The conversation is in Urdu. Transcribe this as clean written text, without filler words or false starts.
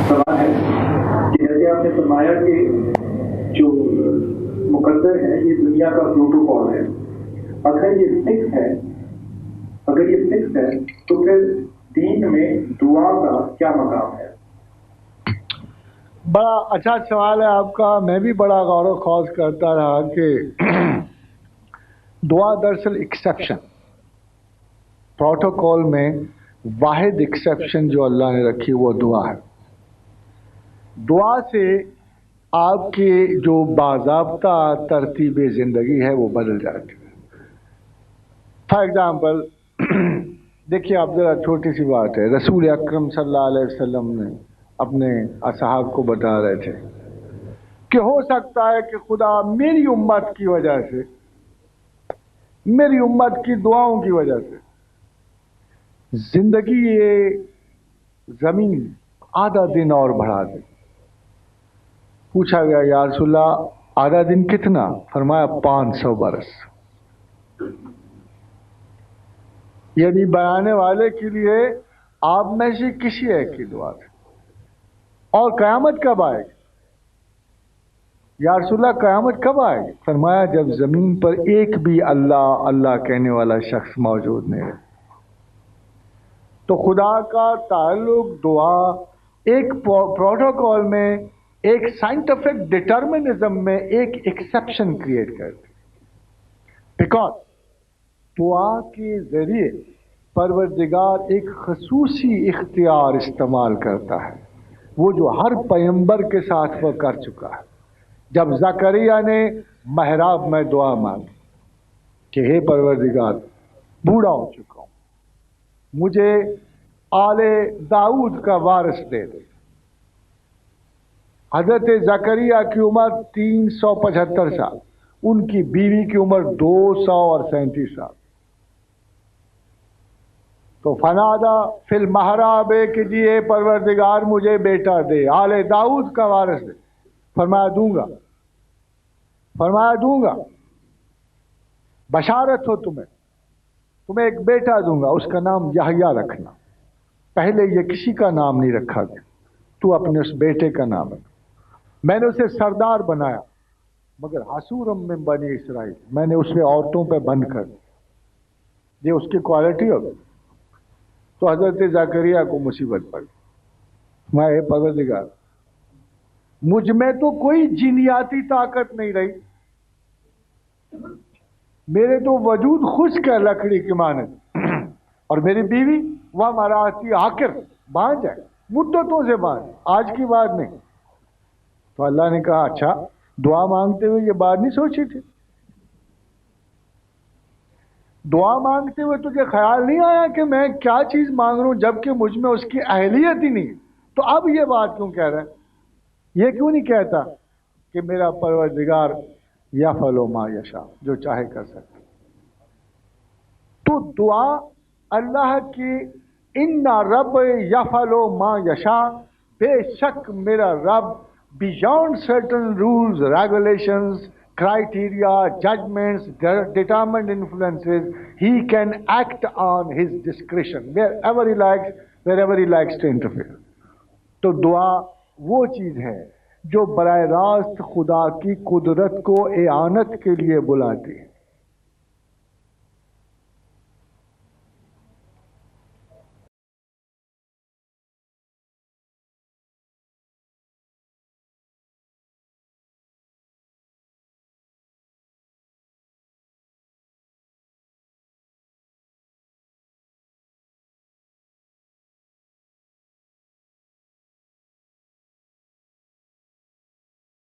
سوال ہے کہ جیسے آپ نے فرمایا کہ جو مقدر ہے یہ دنیا کا پروٹوکول ہے، اگر یہ فکس ہے تو پھر دین میں دعا کا کیا مقام ہے؟ بڑا اچھا سوال ہے آپ کا. میں بھی بڑا غور و خوض کرتا رہا کہ دعا دراصل ایکسیپشن، پروٹوکول میں واحد ایکسیپشن جو اللہ نے رکھی وہ دعا ہے. دعا سے آپ کی جو باضابطہ ترتیب زندگی ہے وہ بدل جاتی ہے. فار ایگزامپل دیکھیے، آپ ذرا چھوٹی سی بات ہے، رسول اکرم صلی اللہ علیہ وسلم نے اپنے اصحاب کو بتا رہے تھے کہ ہو سکتا ہے کہ خدا میری امت کی وجہ سے، میری امت کی دعاؤں کی وجہ سے زندگی یہ زمین آدھا دن اور بڑھا دے. پوچھا گیا یا رسول اللہ آدھا دن کتنا؟ فرمایا 500 برس. یعنی بنانے والے کے لیے آپ میں سے کسی ایک کی دعا تھی. اور قیامت کب آئے گی؟ یا رسول اللہ قیامت کب آئے گی؟ فرمایا جب زمین پر ایک بھی اللہ اللہ کہنے والا شخص موجود نہیں ہے. تو خدا کا تعلق دعا ایک پروٹوکول میں، ایک سائنٹیفک ڈٹرمنزم میں ایک ایکسیپشن کریٹ کرتی. بیکاز دعا کے ذریعے پروردگار ایک خصوصی اختیار استعمال کرتا ہے، وہ جو ہر پیغمبر کے ساتھ وہ کر چکا ہے. جب زکریا نے محراب میں دعا مانگی کہ ہے پروردگار بوڑھا ہو چکا ہوں، مجھے آل داؤد کا وارث دے دے. حضرت زکریا کی عمر 375 سال، ان کی بیوی کی عمر 237 سال. تو فنادا فی المحراب کہ جی اے پروردگار مجھے بیٹا دے، آل داؤد کا وارث دے. فرمایا دوں گا، فرمایا دوں گا. بشارت ہو تمہیں ایک بیٹا دوں گا، اس کا نام یحییٰ رکھنا. پہلے یہ کسی کا نام نہیں رکھا گیا، تو اپنے اس بیٹے کا نام رکھ. میں نے اسے سردار بنایا، مگر حصورم من بنی اسرائیل، میں نے اسے عورتوں پہ بند کر دیا. یہ اس کی کوالٹی ہوگی. تو حضرت زکریا کو مصیبت پڑ گئی. میں اے پروردگار مجھ میں تو کوئی جینیاتی طاقت نہیں رہی، میرے تو وجود خشک ہے لکڑی کی مانند، اور میری بیوی وہ مراتی آخر بانجھ ہے، مدتوں سے بانجھ، آج کی بات نہیں. تو اللہ نے کہا اچھا دعا مانگتے ہوئے یہ بات نہیں سوچی تھی؟ دعا مانگتے ہوئے تجھے خیال نہیں آیا کہ میں کیا چیز مانگ رہا ہوں جبکہ مجھ میں اس کی اہلیت ہی نہیں؟ تو اب یہ بات کیوں کہہ رہا ہے؟ یہ کیوں نہیں کہتا کہ میرا پروردگار یفعل ما یشاء، جو چاہے کر سکتا؟ تو دعا اللہ کی ان رب یفعل ما یشاء، بے شک میرا رب beyond certain rules regulations criteria, judgments, determined influences, he can act on his discretion wherever he likes, wherever he likes to interfere. تو دعا وہ چیز ہے جو براہ راست خدا کی قدرت کو اعانت کے لیے بلاتی ہے.